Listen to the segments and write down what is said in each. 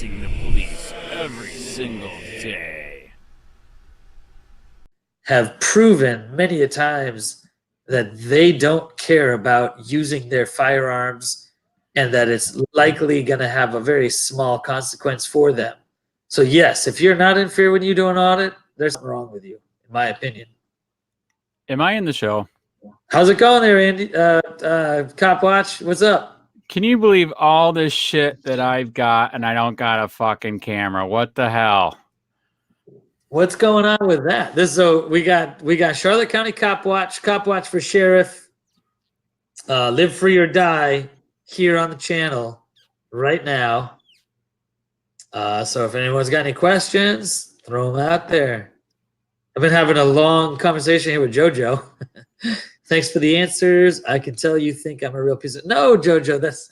facing the police every single day have proven many a times that they don't care about using their firearms and that it's likely going to have a very small consequence for them. So yes, if you're not in fear when you do an audit, there's something wrong with you, in my opinion. Am I in the show? How's it going there, Andy? Copwatch, what's up? Can you believe all this shit that I've got and I don't got a fucking camera? What the hell? What's going on with that? So we got Charlotte County Copwatch for Sheriff, Live Free or Die here on the channel right now. So if anyone's got any questions, throw them out there. I've been having a long conversation here with JoJo. Thanks for the answers. I can tell you think I'm a real piece of... No, JoJo, that's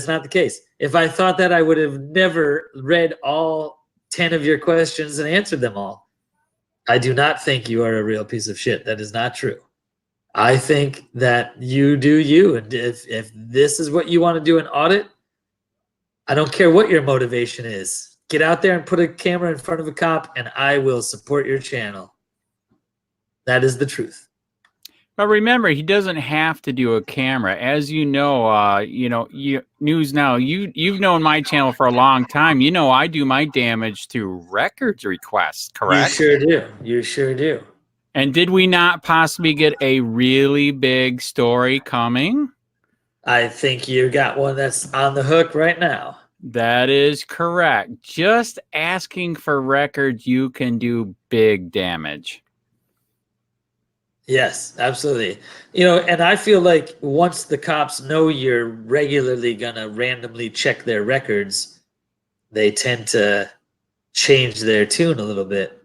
not the case. If I thought that, I would have never read all 10 of your questions and answered them all. I do not think you are a real piece of shit. That is not true. I think that you do you. And if this is what you want to do an audit, I don't care what your motivation is. Get out there and put a camera in front of a cop and I will support your channel. That is the truth. But remember, he doesn't have to do a camera. As you know, News Now, you've known my channel for a long time. You know I do my damage through records requests, correct? You sure do. You sure do. And did we not possibly get a really big story coming? I think you got one that's on the hook right now. That is correct. Just asking for records, you can do big damage. Yes, absolutely. And I feel like once the cops know you're regularly going to randomly check their records, they tend to change their tune a little bit.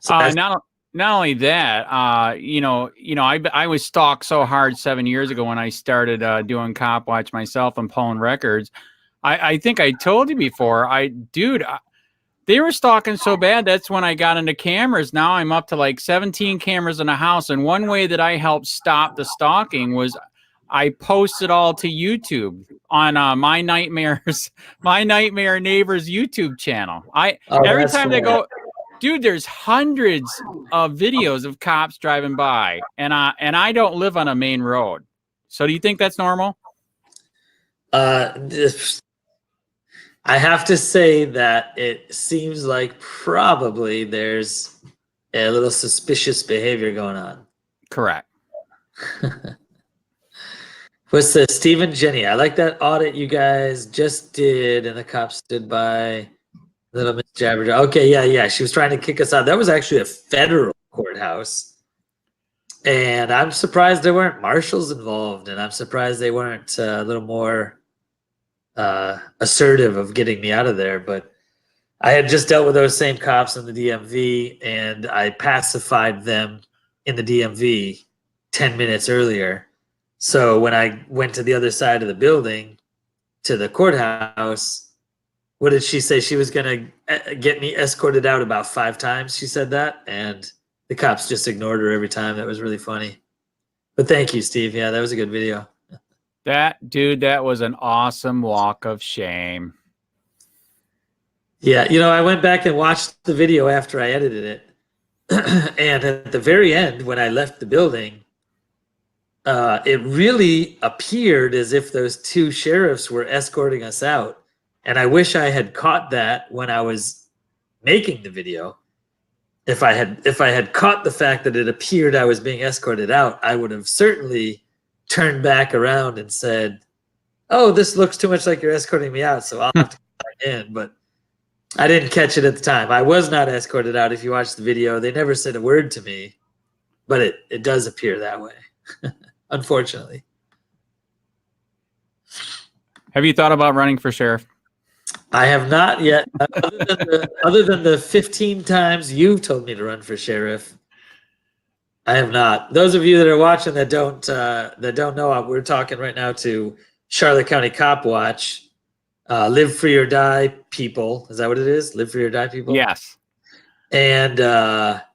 So not only that, I was stalked so hard 7 years ago when I started doing Copwatch myself and pulling records. I think I told you before, they were stalking so bad, that's when I got into cameras. Now I'm up to like 17 cameras in a house. And one way that I helped stop the stalking was I posted all to YouTube on My Nightmare Neighbors YouTube channel. Every time they go, dude, there's hundreds of videos of cops driving by, and I don't live on a main road. So do you think that's normal? I have to say that it seems like probably there's a little suspicious behavior going on. Correct. What's the Stephen Jenny? I like that audit you guys just did, and the cops stood by. Little Miss Jabberjaw. Okay, yeah. She was trying to kick us out. That was actually a federal courthouse. And I'm surprised there weren't marshals involved, and I'm surprised they weren't a little more assertive of getting me out of there. But I had just dealt with those same cops in the DMV, and I pacified them in the DMV 10 minutes earlier. So when I went to the other side of the building to the courthouse, what did she say? She was going to get me escorted out about 5 times. She said that, and the cops just ignored her every time. That was really funny. But thank you, Steve. Yeah, that was a good video. That was an awesome walk of shame. Yeah, I went back and watched the video after I edited it. And at the very end, when I left the building, it really appeared as if those 2 sheriffs were escorting us out. And I wish I had caught that when I was making the video. If I had caught the fact that it appeared I was being escorted out, I would have certainly turned back around and said, "Oh, this looks too much like you're escorting me out, so I'll have to come back in." But I didn't catch it at the time. I was not escorted out. If you watch the video, they never said a word to me, but it does appear that way, unfortunately. Have you thought about running for sheriff? I have not yet. Other than the 15 times you've told me to run for sheriff, I have not. Those of you that are watching that don't know, we're talking right now to Charlotte County Copwatch, Live Free or Die people. Is that what it is? Live Free or Die people? Yes. And what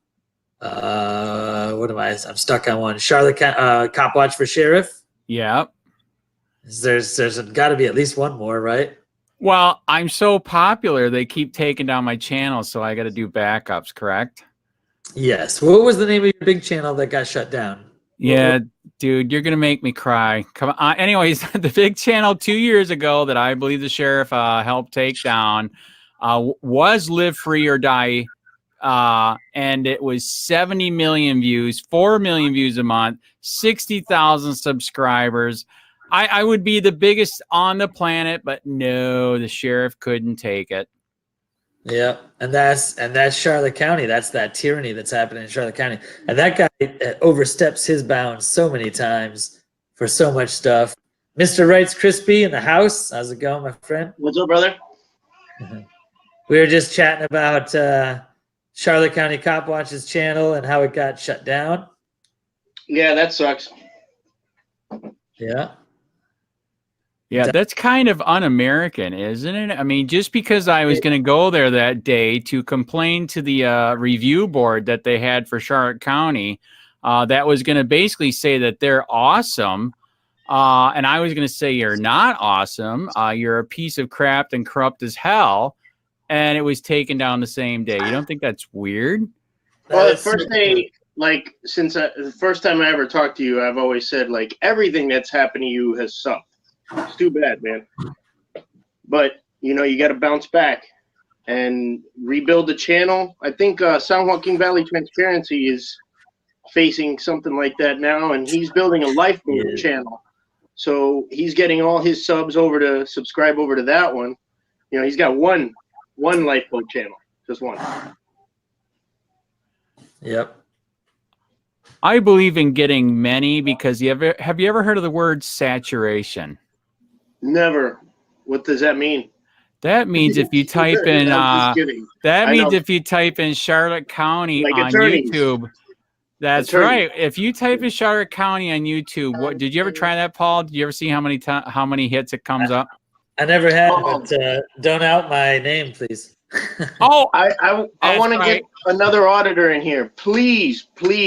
am I? I'm stuck on one. Charlotte Copwatch for Sheriff. Yeah. There's got to be at least one more, right? Well, I'm so popular, they keep taking down my channel, so I got to do backups, correct? Yes. What was the name of your big channel that got shut down? Yeah, dude, you're gonna make me cry. Come on. Anyways, the big channel 2 years ago that I believe the sheriff helped take down was Live Free or Die, and it was 70 million views, 4 million views a month, 60,000 subscribers. I would be the biggest on the planet, but no, the sheriff couldn't take it. Yeah, and that's Charlotte County. That's that tyranny that's happening in Charlotte County. And that guy oversteps his bounds so many times for so much stuff. Mr. Wright's Crispy in the house. How's it going, my friend? What's up, brother? We were just chatting about Charlotte County Copwatch's channel and how it got shut down. Yeah, that sucks. Yeah. Yeah, that's kind of un-American, isn't it? I mean, just because I was going to go there that day to complain to the review board that they had for Charlotte County, that was going to basically say that they're awesome. And I was going to say, you're not awesome. You're a piece of crap and corrupt as hell. And it was taken down the same day. You don't think that's weird? Well, the first day, like, since the first time I ever talked to you, I've always said, like, everything that's happened to you has sucked. It's too bad, man. But, you know, you got to bounce back and rebuild the channel. I think San Joaquin Valley Transparency is facing something like that now, and he's building a lifeboat channel. So he's getting all his subs over to subscribe over to that one. You know, he's got one lifeboat channel, just one. Yep. I believe in getting many because have you ever heard of the word saturation? Never. What does that mean? That means if you type in if you type in Charlotte County like on attorneys. YouTube. That's right. If you type in Charlotte County on YouTube, what did you ever try that, Paul? Did you ever see how many hits it comes up? I never had, but don't out my name, please. Oh, I want to get another auditor in here. Please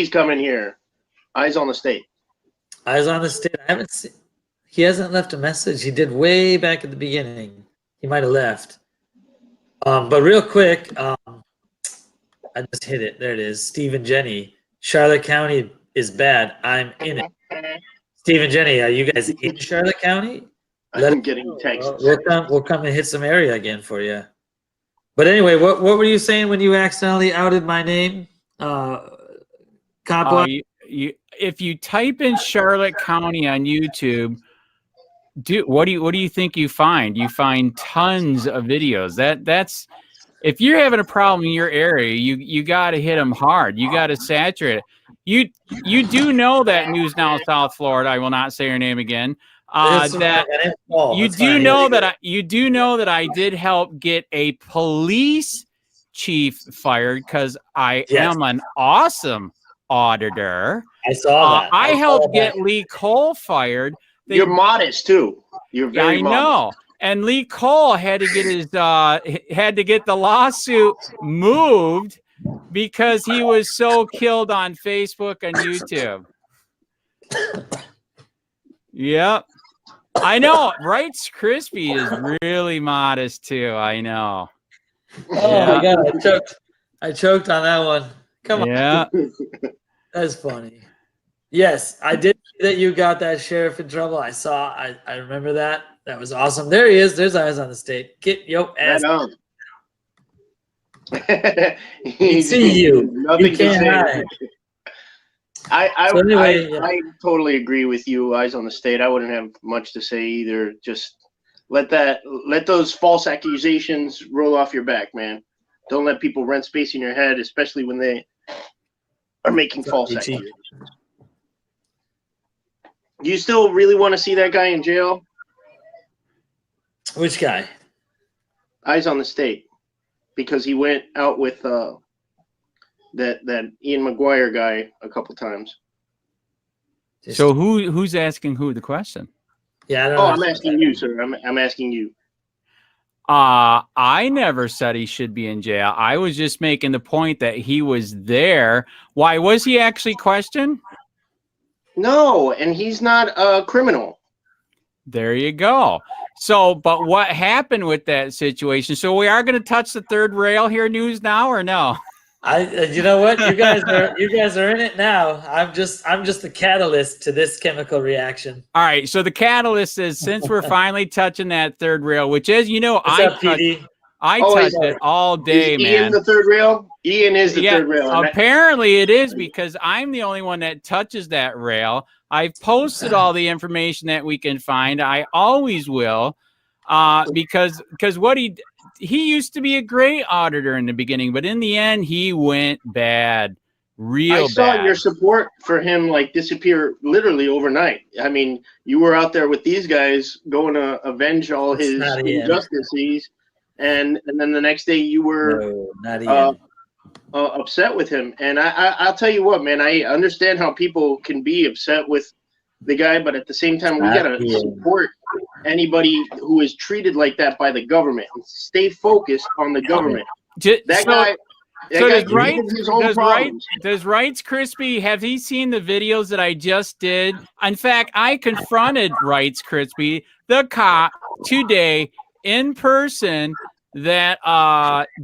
come in here. Eyes on the state. Eyes on the state. I haven't seen. He hasn't left a message. He did way back at the beginning. He might have left. But real quick, I just hit it. There it is. Steve and Jenny. Charlotte County is bad. I'm in it. Steve and Jenny, are you guys in Charlotte County? I'm getting texts. We'll come and hit some area again for you. But anyway, what were you saying when you accidentally outed my name? If you type in Charlotte County on YouTube, what do you think you find? You find tons of videos. That's if you're having a problem in your area, you got to hit them hard. You got to saturate it. You do know that News Now South Florida. I will not say her name again. You do know that I did help get a police chief fired because I am an awesome auditor. I saw that. I helped get Lee Cole fired. You're modest too. You're very modest. I know. And Lee Cole had to get the lawsuit moved because he was so killed on Facebook and YouTube. Yep. I know. Wright's Crispy is really modest too. I know. Oh my God. I choked on that one. Come on. Yeah. That's funny. Yes, I did see that you got that sheriff in trouble. I remember that. That was awesome. There he is. There's Eyes on the State. Get your ass. He see you. Nothing you can't hide. I totally agree with you, Eyes on the State. I wouldn't have much to say either. Just let those false accusations roll off your back, man. Don't let people rent space in your head, especially when they are making false accusations. Do you still really want to see that guy in jail? Which guy? Eyes on the State, because he went out with that Ian Mcguire guy a couple times. So who's asking who the question? Yeah. I'm asking you, sir. I'm asking you. I never said he should be in jail. I was just making the point that he was there. Why was he actually questioned? No, and he's not a criminal. There you go. So, but what happened with that situation? So we are going to touch the third rail here, News Now, or no? You know what? You guys are in it now. I'm just the catalyst to this chemical reaction. All right. So the catalyst is, since we're finally touching that third rail, which is, you know, What's up, PD? I touched it all day, is man. Ian the third rail? Ian is the third rail. Apparently it is, because I'm the only one that touches that rail. I've posted all the information that we can find. I always will, because what he used to be a great auditor in the beginning, but in the end he went bad, real bad. I saw your support for him like disappear literally overnight. I mean, you were out there with these guys going to avenge all his injustices. And then the next day you were upset with him. And I'll tell you what, man, I understand how people can be upset with the guy, but at the same time, we got to support anybody who is treated like that by the government and stay focused on the government. Does Rights Crispy, have he seen the videos that I just did? In fact, I confronted Rights Crispy, the cop, today in person, that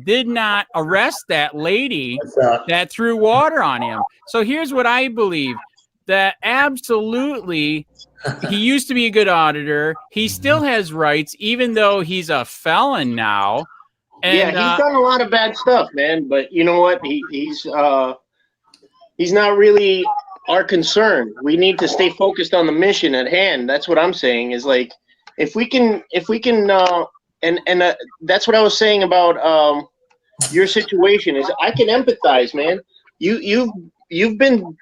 did not arrest that lady that threw water on him. So here's what I believe, that absolutely he used to be a good auditor. He still has rights, even though he's a felon now. And, yeah, he's done a lot of bad stuff, man. But you know what? He's not really our concern. We need to stay focused on the mission at hand. That's what I'm saying. Is like, if we can, and that's what I was saying about your situation. Is I can empathize, man. You've been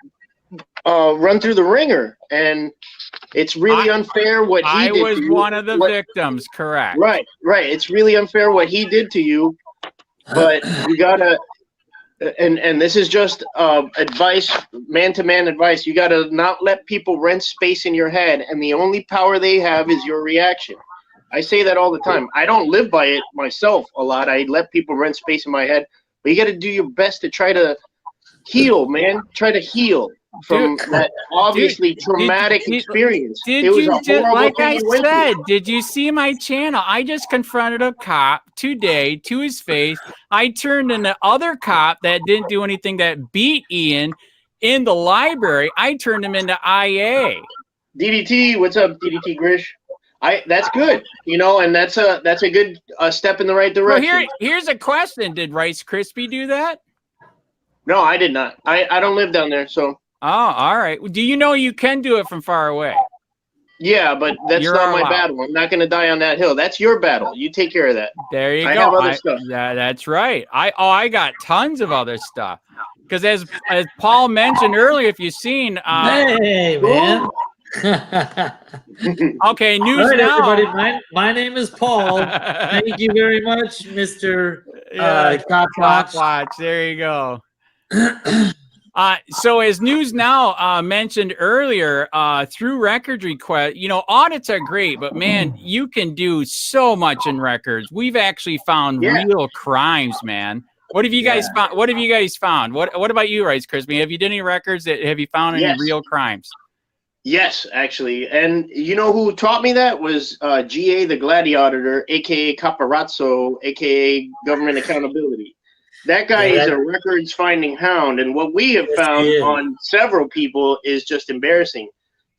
run through the ringer, and it's really unfair what he did. I was one of the victims, correct? Right. It's really unfair what he did to you, but you gotta. And this is just advice, man-to-man advice. You gotta not let people rent space in your head, and the only power they have is your reaction. I say that all the time. I don't live by it myself a lot. I let people rent space in my head, but you got to do your best to try to heal, man. Try to heal from that obviously traumatic experience. Did you see my channel? I just confronted a cop today to his face. I turned in the other cop that didn't do anything that beat Ian in the library. I turned him into IA. DDT, what's up, DDT Grish? That's good, you know, and that's a good step in the right direction. Well, here's a question: did Rice Krispie do that? No, I did not. I don't live down there, so. Oh, all right. Do you know you can do it from far away? Yeah, but that's not my battle. I'm not going to die on that hill. That's your battle. You take care of that. There you go. I have other stuff. Yeah, that's right. I got tons of other stuff. Because as Paul mentioned earlier, if you've seen, hey man. Okay, news all right, now. Everybody, my name is Paul. Thank you very much, Mr. Copwatch. There you go. So as News Now mentioned earlier, through record request, you know, audits are great, but man, you can do so much in records. We've actually found real crimes, man. What have you guys found? What have you guys found? What about you, Rice Crispy? Have you done any records have you found any real crimes? Yes, actually. And you know who taught me that was GA the Gladiator, aka Caparazzo, aka Government Accountability. That guy is a records finding hound, and what we have found on several people is just embarrassing.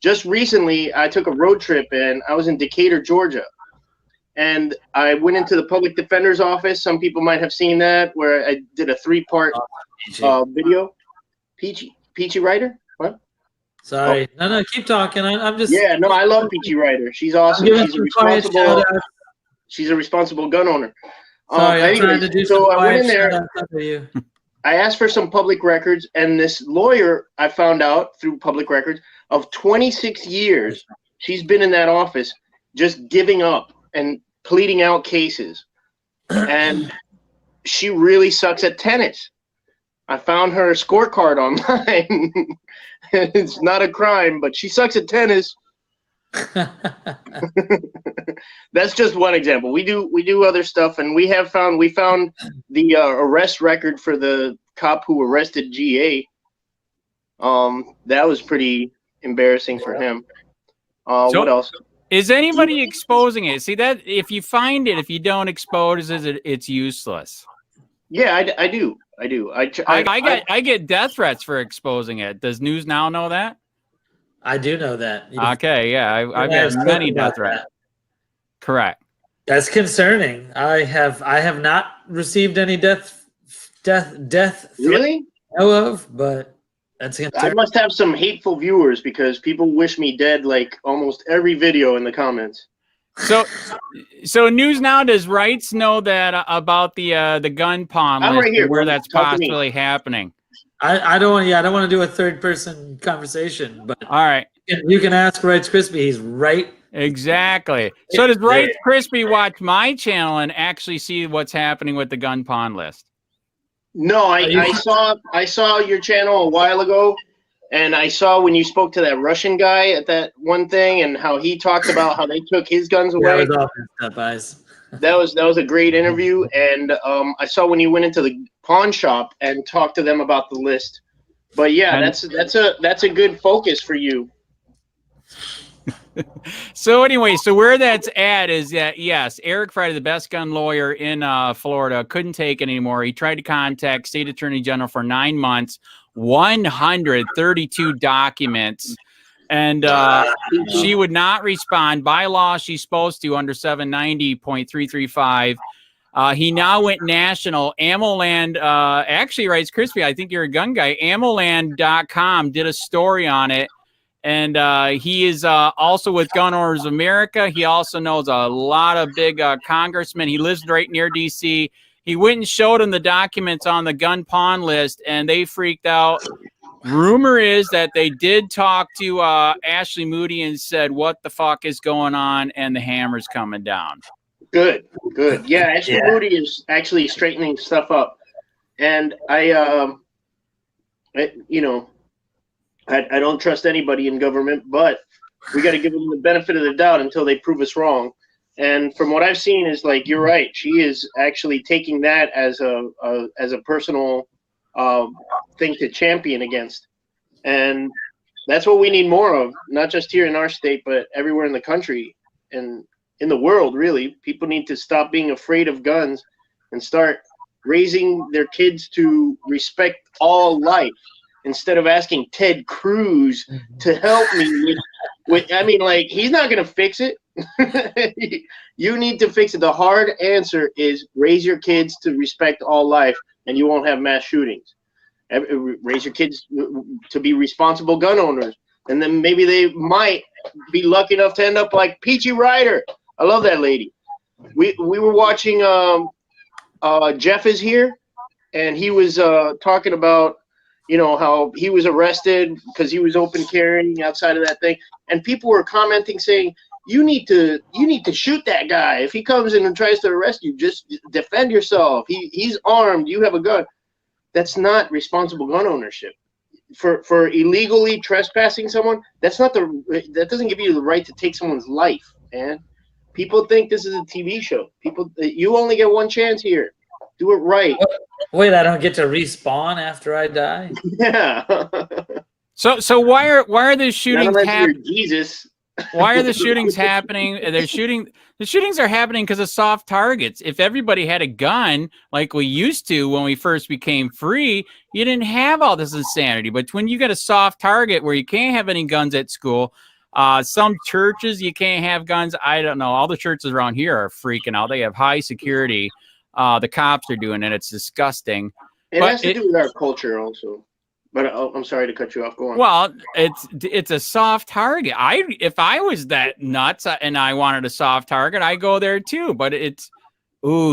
Just recently, I took a road trip and I was in Decatur, Georgia, and I went into the public defender's office. Some people might have seen that, where I did a 3-part video. Peachy Ryder? What? Sorry. Oh. No, keep talking. I'm just. Yeah, no, I love Peachy Ryder. She's awesome. She's a responsible gun owner. Sorry, I'm trying to do so I went in there. I asked for some public records, and this lawyer I found out through public records of 26 years. She's been in that office just giving up and pleading out cases. And she really sucks at tennis. I found her scorecard online. It's not a crime, but she sucks at tennis. That's just one example. We do other stuff, and we found the arrest record for the cop who arrested GA. That was pretty embarrassing for him. What else? Is anybody exposing it? See that if you find it, if you don't expose it, it's useless. Yeah, I do. I get death threats for exposing it. Does News Now know that? I do know that. Okay, yeah, I've got many death threats. Correct. That's concerning. I have not received any death Really? know of, but that's concerning. I must have some hateful viewers because people wish me dead like almost every video in the comments. So News Now, does Rights know that about the gun pawn list, right here, where bro. that's possibly happening? I don't want to do a third person conversation, but All right. you can ask Rights Crispy. He's right. Exactly. So does Rights Crispy watch my channel and actually see what's happening with the gun pawn list? No, I saw your channel a while ago, and I saw when you spoke to that Russian guy at that one thing, and how he talked about how they took his guns away. That was all messed up, guys. That was a great interview, and I saw when you went into the pawn shop and talked to them about the list. But yeah, that's a good focus for you. So anyway, so where that's at is that, yes, Eric Friday, the best gun lawyer in Florida, couldn't take it anymore. He tried to contact State Attorney General for 9 months, 132 documents, and she would not respond. By law, she's supposed to under 790.335. He now went national. AmmoLand, actually, Rights Crispy, I think you're a gun guy. AmmoLand.com did a story on it. And he is also with Gun Owners America. He also knows a lot of big congressmen. He lives right near D.C. He went and showed them the documents on the gun pawn list, and they freaked out. Rumor is that they did talk to Ashley Moody and said, "What the fuck is going on?" And the hammer's coming down. Good. Yeah, Ashley Moody is actually straightening stuff up, and I don't trust anybody in government, but we got to give them the benefit of the doubt until they prove us wrong. And from what I've seen is, like, you're right. She is actually taking that as a personal thing to champion against. And that's what we need more of, not just here in our state, but everywhere in the country and in the world, really. People need to stop being afraid of guns and start raising their kids to respect all life. Instead of asking Ted Cruz to help me with I mean, like, he's not going to fix it. You need to fix it. The hard answer is raise your kids to respect all life, and you won't have mass shootings. Raise your kids to be responsible gun owners, and then maybe they might be lucky enough to end up like Peachy Ryder. I love that lady. We were watching Jeff is Here, and he was talking about, you know, how he was arrested because he was open carrying outside of that thing, and people were commenting saying, you need to shoot that guy. If he comes in and tries to arrest you, just defend yourself. He's armed, you have a gun. That's not responsible gun ownership. For illegally trespassing someone, that doesn't give you the right to take someone's life, man. People think this is a TV show. You only get one chance here. Do it right. Wait, I don't get to respawn after I die? Yeah. So why are the shootings happening? Jesus. Why are the shootings happening? The shootings are happening because of soft targets. If everybody had a gun like we used to when we first became free, you didn't have all this insanity. But when you get a soft target where you can't have any guns at school, some churches you can't have guns. I don't know. All the churches around here are freaking out. They have high security. The cops are doing it. It's disgusting. It has to do with our culture also. But I'm sorry to cut you off. Go on. Well, it's a soft target. If I was that nuts and I wanted a soft target, I go there too. But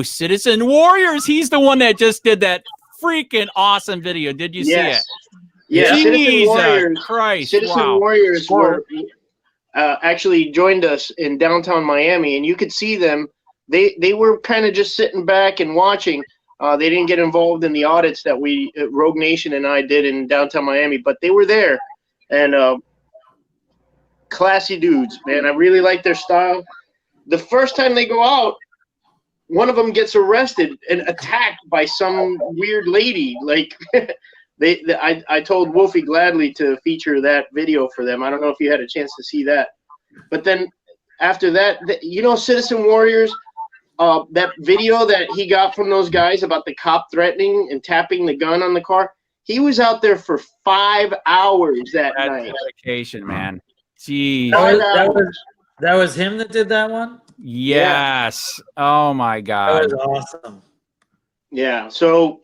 Citizen Warriors. He's the one that just did that freaking awesome video. Did you see it? Yeah, Jesus Warriors, Christ! Citizen Warriors were actually joined us in downtown Miami, and you could see them. They were kind of just sitting back and watching. They didn't get involved in the audits that Rogue Nation and I did in downtown Miami, but they were there, and classy dudes, man. I really like their style. The first time they go out, one of them gets arrested and attacked by some weird lady. Like, I told Wolfie gladly to feature that video for them. I don't know if you had a chance to see that, but then after that, you know, Citizen Warriors, that video that he got from those guys about the cop threatening and tapping the gun on the car, he was out there for 5 hours that night. Dedication, man. Jeez. That was him that did that one? Yes. Yeah. Oh my God. That was awesome. Yeah. So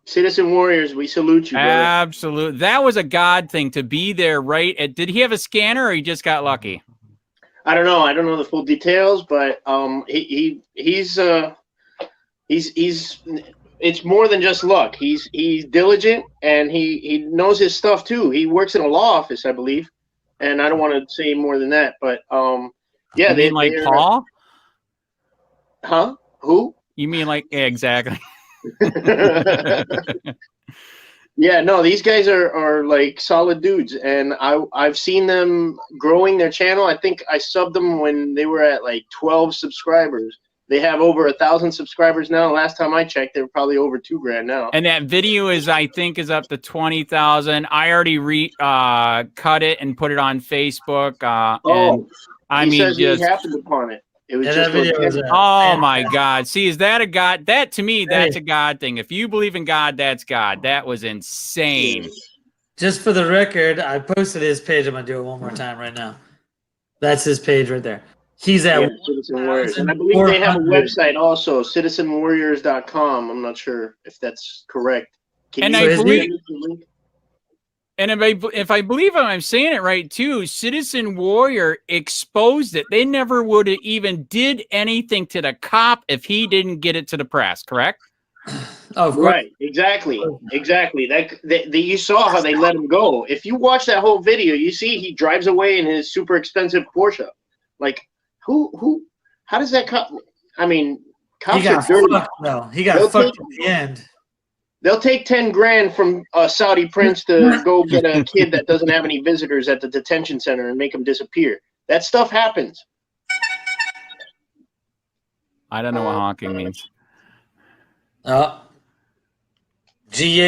Citizen Warriors, we salute you, brother. Absolutely. That was a God thing to be there, right? Did he have a scanner or he just got lucky? I don't know. I don't know the full details, but he's it's more than just luck. He's diligent and he knows his stuff too. He works in a law office, I believe. And I don't want to say more than that, but yeah, you mean like Paul? Huh? Who? You mean like exactly. Yeah, no, these guys are like solid dudes, and I've seen them growing their channel. I think I subbed them when they were at like 12 subscribers. They have over 1,000 subscribers now. Last time I checked, they were probably over $2,000 now. And that video I think is up to 20,000. I already cut it and put it on Facebook. And he says he happened upon it. It was just oh my God. See, is that a God? That to me, that's a God thing. If you believe in God, that's God. That was insane. Just for the record, I posted his page. I'm gonna do it one more time right now. That's his page right there. He's at Citizen Warriors. And I believe they have a website also, citizenwarriors.com. I'm not sure if that's correct. And if I believe I'm saying it right too, Citizen Warrior exposed it. They never would have even did anything to the cop if he didn't get it to the press, correct? Oh, right, exactly. You saw how they let him go. If you watch that whole video, you see he drives away in his super expensive Porsche. Like, how does that cop? I mean, cops are dirty. He got fucked at the end. They'll take 10 grand from a Saudi prince to go get a kid that doesn't have any visitors at the detention center and make him disappear. That stuff happens. I don't know what honking means. GA,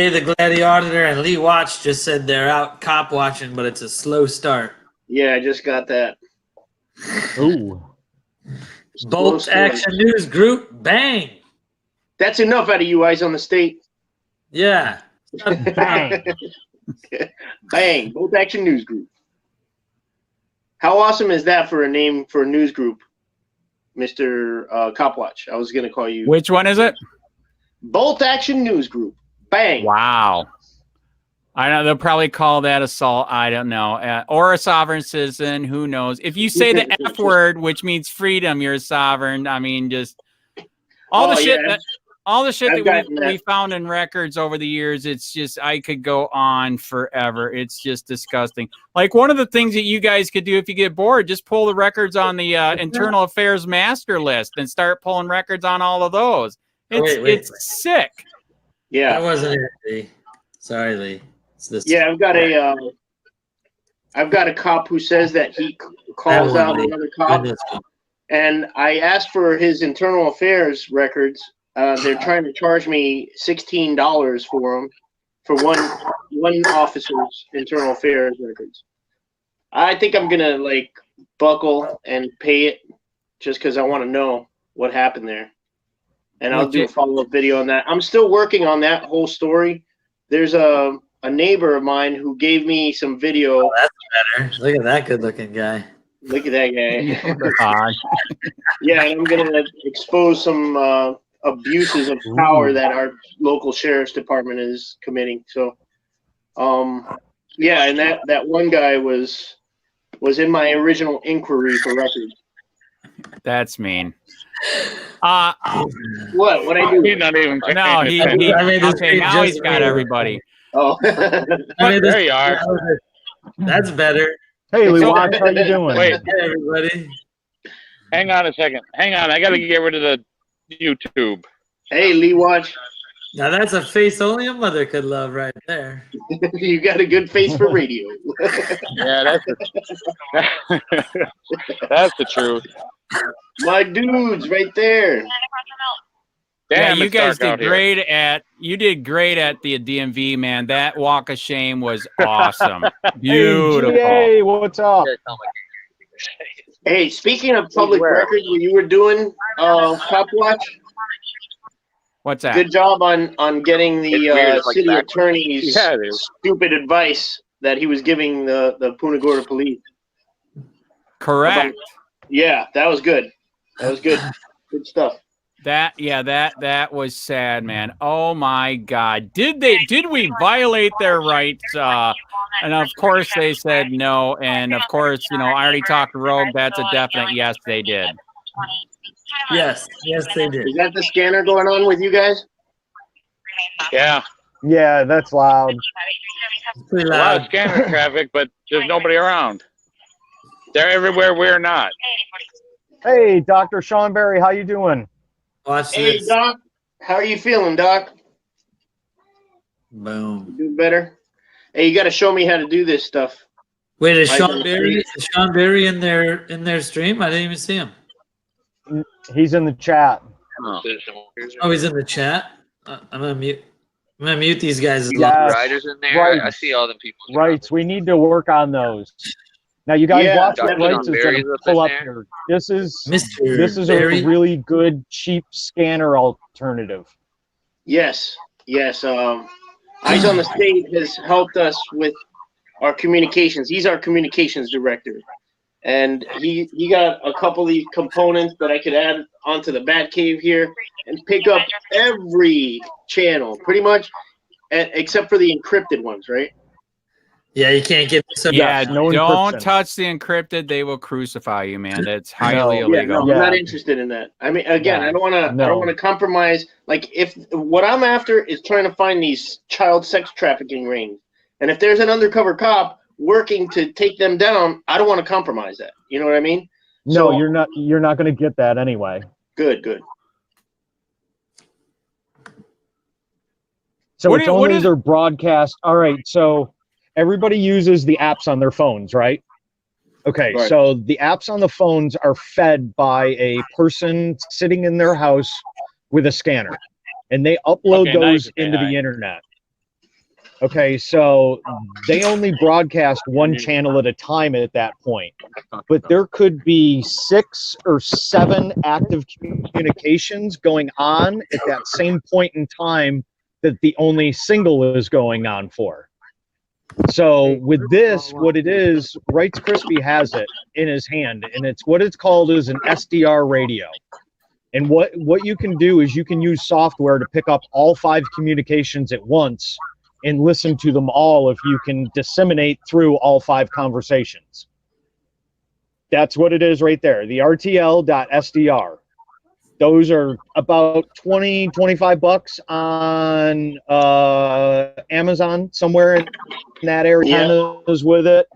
the Gladiator Auditor, and Lee Watch just said they're out cop watching, but it's a slow start. Yeah, I just got that. Ooh. Bolt Action News Group, bang. That's enough out of you eyes on the state. Yeah. Bang. Bang. Bolt Action News Group. How awesome is that for a name for a news group, Mr. Copwatch? I was going to call you. Which one is it? Bolt Action News Group. Bang. Wow. I know they'll probably call that assault. I don't know. Or a sovereign citizen. Who knows? If you say the F word, which means freedom, you're a sovereign. I mean, just all the shit that. All the shit that we found in records over the years, it's just, I could go on forever. It's just disgusting. Like one of the things that you guys could do if you get bored, just pull the records on the Internal Affairs master list and start pulling records on all of those. It's sick. Yeah. That wasn't it, Lee. Sorry, Lee. It's this. Yeah, I've got a cop who says that he calls out another cop. And I asked for his Internal Affairs records. They're trying to charge me $16 for them, for one officer's Internal Affairs records. I think I'm gonna like buckle and pay it just because I want to know what happened there, and I'll do a follow-up video on that. I'm still working on that whole story. There's a neighbor of mine who gave me some video. Oh, that's better. Look at that good-looking guy. Look at that guy. Yeah, and I'm gonna expose some abuses of power that our local sheriff's department is committing. So, yeah, and that one guy was in my original inquiry for records. That's mean. What I do? He's not even. No, okay, now he's got everybody. Oh, there you are. That's better. Hey, Lee Watch, how you doing? Wait, Hey, everybody. hang on a second. Hang on, I got to get rid of the YouTube. Hey, Lee Watch. Now that's a face only a mother could love right there. You got a good face for radio. Yeah, that's the truth. My dudes, right there. Yeah, Damn, you it's guys dark did out great at the DMV, man. That walk of shame was awesome. Beautiful. Hey, GA, what's up? Hey, speaking of public records, when you were doing Copwatch, What's that? good job on getting the city attorney's stupid advice that he was giving the Punta Gorda police. Correct. Yeah, that was good. That was good. Good stuff. That was sad, man. Oh my God. Did we violate their rights? And of course they said no. And of course, I already talked to Rogue. That's a definite yes, they did. Yes, they did. Is that the scanner going on with you guys? Yeah. Yeah, that's loud. Pretty A lot of loud. scanner traffic, but there's nobody around. They're everywhere. We're not. Hey, Dr. Seanberry, how you doing? Watch Hey, this. Doc. How are you feeling, Doc? Boom. You doing better? Hey, you got to show me how to do this stuff. Wait, is I Sean don't Berry? see Is Sean Berry in their stream? I didn't even see him. He's in the chat. Oh, he's in the chat. I'm gonna mute. I'm gonna mute these guys. Yes, Riders in there. right. I see all them people. Rights. We need to work on those. Now, you guys Yeah, watch what definitely. Rights is going Berry's to up pull in up there. here. This is Mr. a Berry. really good, cheap scanner alternative. Yes. Eyes on the State has helped us with our communications. He's our communications director. And he got a couple of these components that I could add onto the Batcave here and pick up every channel, pretty much, except for the encrypted ones, right? Yeah, you can't get this up. Yeah, no don't encryption. touch the encrypted. They will crucify you, man. That's highly No. illegal. I'm not interested in that. I mean, again, Yeah. I don't want to. No. I don't want to compromise. Like, if what I'm after is trying to find these child sex trafficking rings, and if there's an undercover cop working to take them down, I don't want to compromise that. You know what I mean? No, So- you're not going to get that anyway. Good. So What it's do you- what only is- their broadcast. All right, so everybody uses the apps on their phones, right? Okay, Right. so the apps on the phones are fed by a person sitting in their house with a scanner, and they upload Okay, now you those can say into hi. the internet. Okay, so they only broadcast one channel at a time at that point, but there could be 6 or 7 active communications going on at that same point in time that the only single is going on for. So with this, what it is, Rights Crispy has it in his hand, and it's what it's called is an SDR radio. And what you can do is you can use software to pick up all 5 communications at once and listen to them all if you can disseminate through all 5 conversations. That's what it is right there, the RTL.SDR. Those are about $20-25 on Amazon, somewhere in that area. Yeah. Kenna's with it.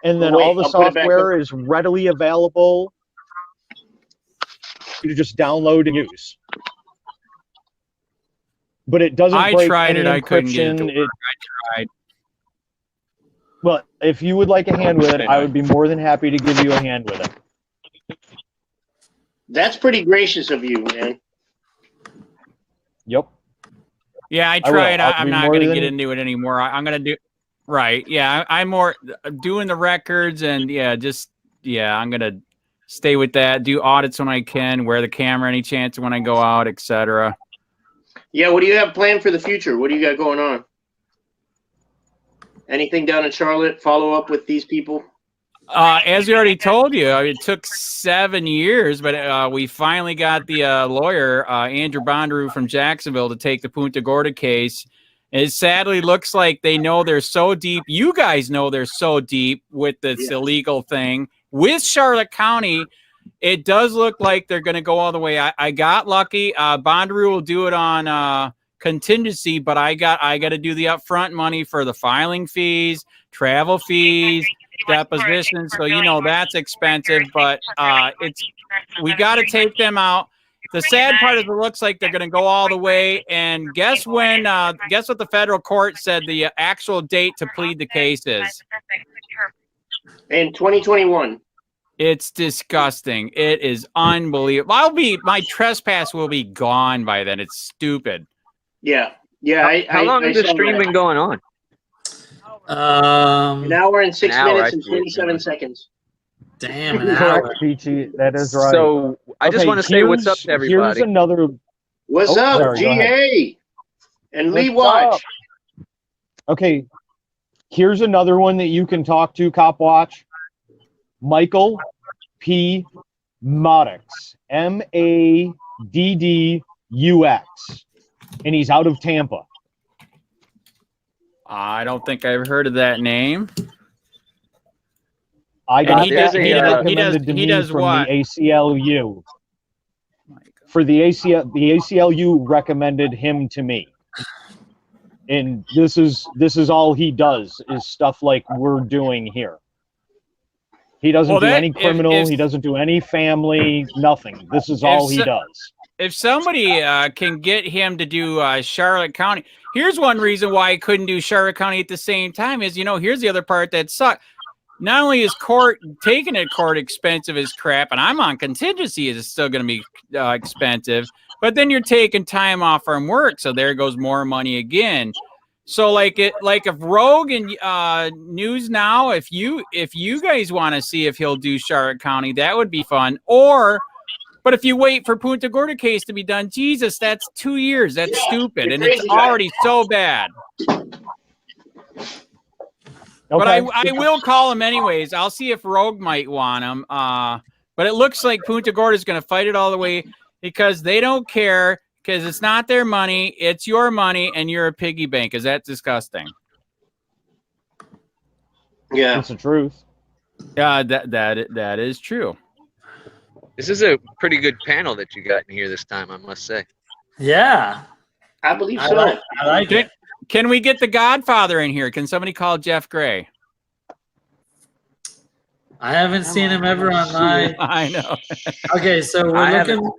And then Wait, all the I'll put it back software is readily available to just download and use. But it doesn't I break tried any it. I couldn't get it to encryption. work. I tried. Well, if you would like a hand with it, I would be more than happy to give you a hand with it. That's pretty gracious of you, man. Yep. Yeah, I will. tried. I'll I'm be not more going to than- get into it anymore. I'm going to do right. Yeah, I'm more doing the records and I'm going to stay with that. Do audits when I can. Wear the camera any chance when I go out, etc. Yeah, what do you have planned for the future? What do you got going on? Anything down in Charlotte? Follow up with these people? As we already told you, it took 7 years, but we finally got the lawyer, Andrew Bondrew from Jacksonville, to take the Punta Gorda case. It sadly looks like they know they're so deep. You guys know they're so deep with this illegal thing. With Charlotte County, it does look like they're going to go all the way. I got lucky. Bondrew will do it on contingency, but I got to do the upfront money for the filing fees, travel fees, depositions. So that's expensive, but we got to take them out. The sad part is it looks like they're going to go all the way. And guess what the federal court said the actual date to plead the case is? In 2021. It's disgusting. It is unbelievable. My trespass will be gone by then. It's stupid. Yeah. How long has the stream been going on? An hour and 6 An hour, minutes I and see it. 27 seconds. Damn, an Correct, hour. Peachy. That is right. So I just Okay, want to say what's up here's- to everybody. Here's another. What's Oh, up, sorry, go ahead. GA? And Lee What's Watch. up? Okay, here's another one that you can talk to, Copwatch. Michael P. Maddux, Maddux, and he's out of Tampa. I don't think I've heard of that name. I got he that does- he recommended to he me does from what? the ACLU. For the ACLU recommended him to me. And this is all he does is stuff like we're doing here. He doesn't do any criminal. He doesn't do any family. Nothing. This is all he does. If somebody can get him to do Charlotte County, here's one reason why I couldn't do Charlotte County at the same time is, you know, here's the other part that sucks. Not only is court taking it court expensive as crap, and I'm on contingency, is still going to be expensive, but then you're taking time off from work, so there goes more money again. So like if Rogue and News Now, if you guys want to see if he'll do Charlotte County, that would be fun. But if you wait for Punta Gorda case to be done, Jesus, that's 2 years. That's stupid, and it's already so bad. But I will call him anyways. I'll see if Rogue might want him. But it looks like Punta Gorda is going to fight it all the way because they don't care. Because it's not their money, it's your money, and you're a piggy bank. Is that disgusting? Yeah, that's the truth. Yeah, that is true. This is a pretty good panel that you got in here this time, I must say. Yeah, I believe so. I like it. Can we get the Godfather in here? Can somebody call Jeff Gray? I haven't seen him ever online. I know. Okay, so we're looking.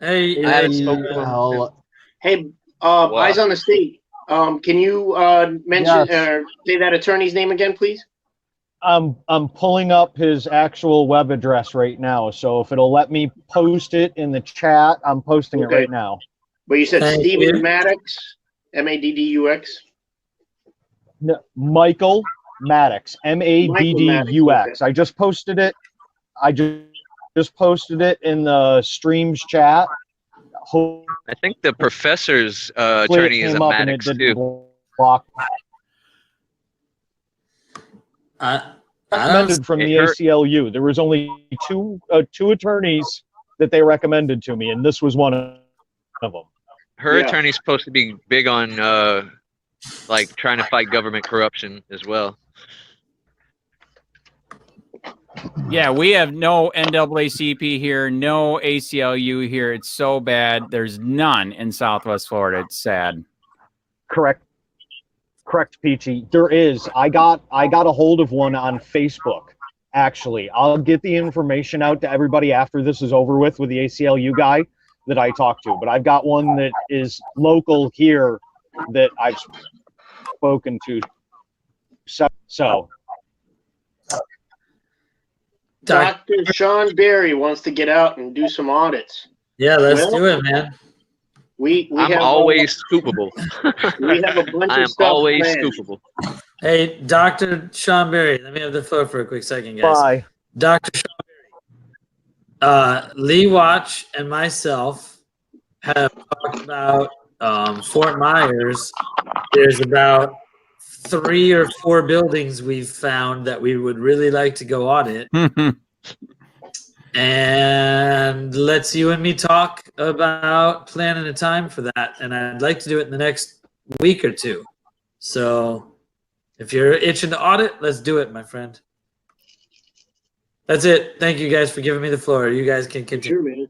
Hey, Eyes on the state. Can you mention or say that attorney's name again, please? I'm pulling up his actual web address right now, so if it'll let me post it in the chat, I'm posting it right now. But you said Thank Stephen you. Maddux, Maddux. No, Michael Maddux, Maddux. I just posted it. I just posted it in the streams chat. I think the professor's attorney is a Maddux too. Recommended from the ACLU. There was only two attorneys that they recommended to me, and this was one of them. Her attorney's supposed to be big on like trying to fight government corruption as well. Yeah, we have no NAACP here, no ACLU here. It's so bad. There's none in Southwest Florida. It's sad. Correct, Peachy. There is. I got a hold of one on Facebook. Actually, I'll get the information out to everybody after this is over with the ACLU guy that I talked to. But I've got one that is local here that I've spoken to. So. Dr. Sean Berry wants to get out and do some audits. Yeah, let's do it, man. I'm always scoopable. We have a bunch I am of stuff always planned. scoopable. Hey, Dr. Sean Berry, let me have the floor for a quick second, guys. Bye. Dr. Sean Berry, Lee Watch and myself have talked about Fort Myers. There's about 3 or 4 buildings we've found that we would really like to go audit. And let's you and me talk about planning a time for that. And I'd like to do it in the next week or 2. So if you're itching to audit, let's do it, my friend. That's it. Thank you guys for giving me the floor. You guys can continue. Sure, man.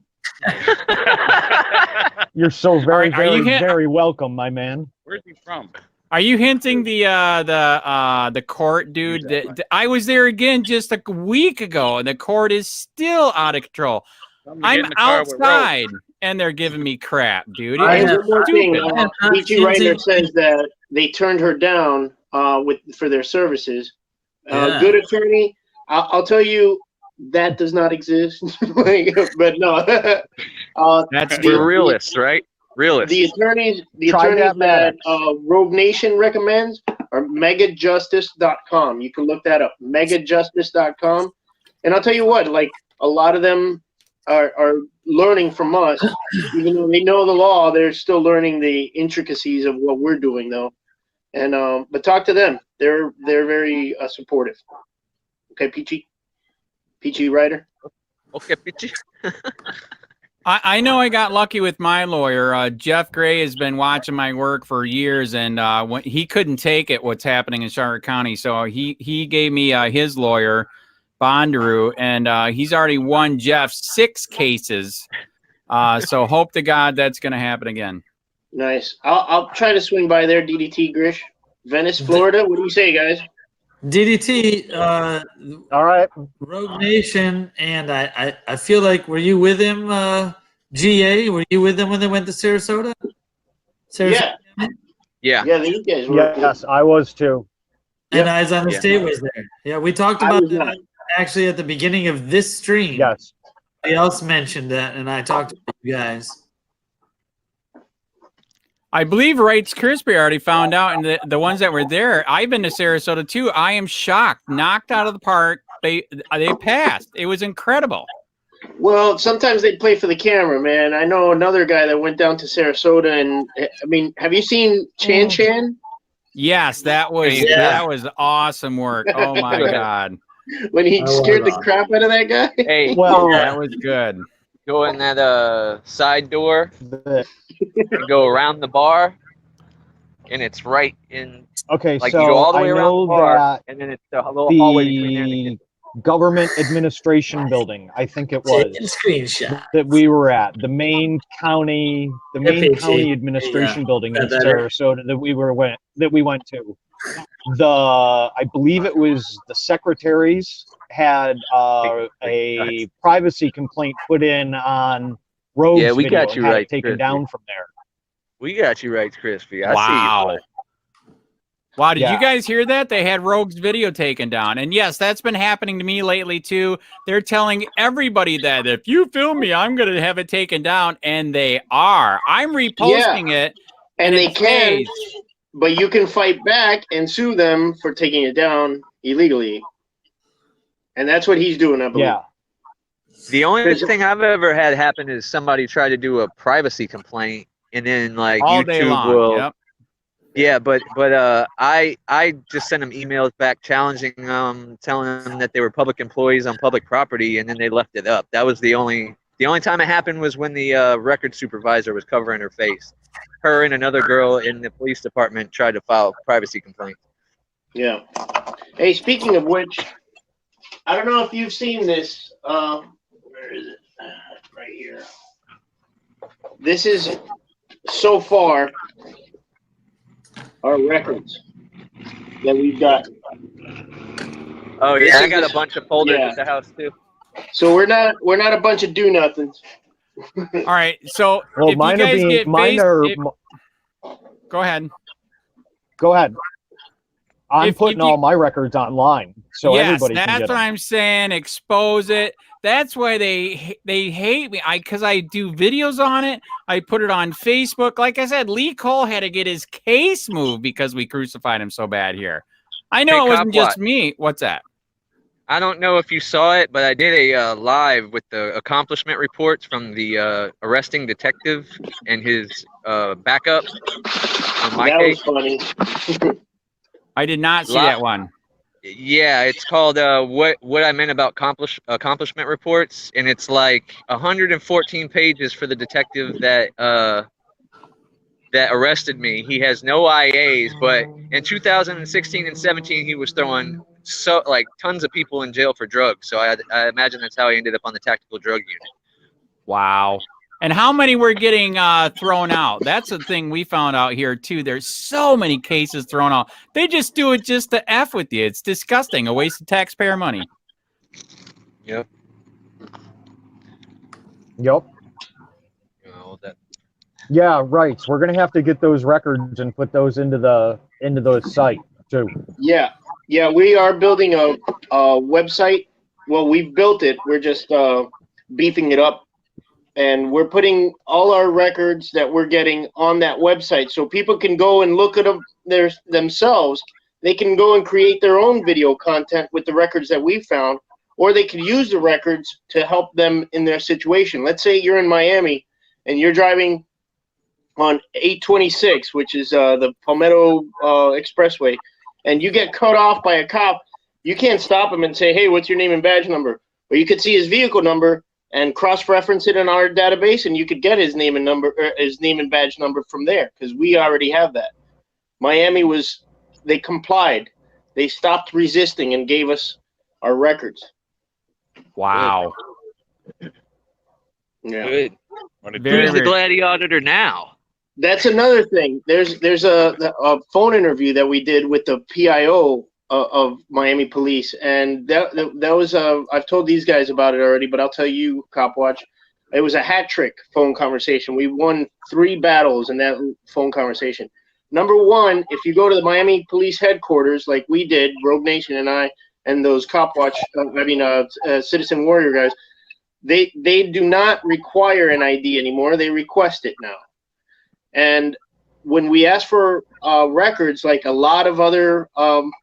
You're so very, Are you very welcome, my man. Where's he from? Are you hinting the court, dude? I was there again just a week ago, and the court is still out of control. I'm outside, and they're giving me crap, dude. One more thing, Stupid. Peachy Writer says that they turned her down for their services. Good attorney. I'll tell you that does not exist. But no, That's We're realists, right? Realists. the attorneys that Rogue Nation recommends are megajustice.com. You can look that up, megajustice.com. And I'll tell you what, like a lot of them are learning from us, even though they know the law. They're still learning the intricacies of what we're doing, though. And but talk to them. They're very supportive. Okay, Peachy Ryder. Okay, Peachy. I know I got lucky with my lawyer. Jeff Gray has been watching my work for years, and when he couldn't take it, what's happening in Charlotte County, so he gave me his lawyer, Bondaru, and he's already won Jeff 6 cases. So hope to God that's going to happen again. Nice. I'll try to swing by there, DDT Grish. Venice, Florida. What do you say, guys? DDT, All right. Rogue Nation, and I feel like, were you with him, GA? Were you with them when they went to Sarasota? Yeah. Yeah. Yeah, these guys were. Yes, I was too. And Eyes on the State was there. Yeah, we talked I about was that not. actually at the beginning of this stream. Yes. Somebody else mentioned that, and I talked to you guys. I believe Wright's Crispy already found out, and the ones that were there, I've been to Sarasota too. I am shocked. Knocked out of the park. They passed. It was incredible. Well, sometimes they play for the camera, man. I know another guy that went down to Sarasota, and I mean, have you seen Chan? Yes, that was awesome work. Oh my God. When he scared the crap out of that guy? Hey, Well, That was good. go in that side door the- and go around the bar, and it's right in. okay, Like so you go all the I way around know the bar, that and then it's a little hallway between there. And you the government administration building, I think it Take a was, screenshot. that we were at, the main county FHA. administration building in Got that right. Sarasota that we went to. I believe it was the secretaries had a privacy complaint put in on Rogue's Yeah, we video got you and had right, it taken Chris. down from there. We got you right, Crispy. I Wow. see you. Wow, did Yeah. you guys hear that? They had Rogue's video taken down. And yes, that's been happening to me lately too. They're telling everybody that if you film me, I'm going to have it taken down. And they are. I'm reposting it. And they it can, stays. but you can fight back and sue them for taking it down illegally. And that's what he's doing, I believe. Yeah. The only thing I've ever had happen is somebody tried to do a privacy complaint, and then like All day YouTube long. will. Yep. Yeah, but I just sent them emails back challenging them, telling them that they were public employees on public property, and then they left it up. That was the only time it happened was when the record supervisor was covering her face. Her and another girl in the police department tried to file a privacy complaint. Yeah. Hey, speaking of which, I don't know if you've seen this. Where is it? Right here. This is so far our records that we've got. Oh yeah, I got a bunch of folders Yeah. at the house too. So we're not a bunch of do nothings. All right. So Well, if mine you are guys being get mine face- are. if- go ahead. Go ahead. I'm If putting you- all my records online, so yes, everybody can that's get what them. I'm saying. Expose it. That's why they hate me. Because I do videos on it. I put it on Facebook. Like I said, Lee Cole had to get his case moved because we crucified him so bad here. I know Hey, it wasn't Copwatch. just me. What's that? I don't know if you saw it, but I did a live with the accomplishment reports from the arresting detective and his backup on my That case. was funny. I did not see Lot- that one. Yeah, it's called what I meant about accomplishment reports, and it's like 114 pages for the detective that arrested me. He has no IAs, but in 2016 and 17 he was throwing tons of people in jail for drugs. So I imagine that's how he ended up on the tactical drug unit. Wow. And how many were getting thrown out? That's the thing we found out here, too. There's so many cases thrown out. They just do it just to F with you. It's disgusting. A waste of taxpayer money. Yep. Yep. Yeah, right. We're gonna have to get those records and put those into the site too. Yeah, we are building a website. Well, we've built it. We're just beefing it up, and we're putting all our records that we're getting on that website, so people can go and look at them themselves. They can go and create their own video content with the records that we found, or they could use the records to help them in their situation. Let's say you're in Miami and you're driving on 826, which is the Palmetto Expressway, and you get cut off by a cop. You can't stop him and say, hey, what's your name and badge number? But you could see his vehicle number and cross-reference it in our database, and you could get his name and number, his name and badge number from there, because we already have that. Miami they complied. They stopped resisting and gave us our records. Wow. Yeah. Good. Very, Who's the very- Gladi auditor now? That's another thing. There's a phone interview that we did with the PIO of Miami Police, and that was I've told these guys about it already, but I'll tell you, Copwatch, it was a hat trick phone conversation. We won 3 battles in that phone conversation. Number 1, if you go to the Miami Police headquarters, like we did, Rogue Nation and I, and those Copwatch, Citizen Warrior guys, they do not require an ID anymore. They request it now. And when we ask for records, like a lot of other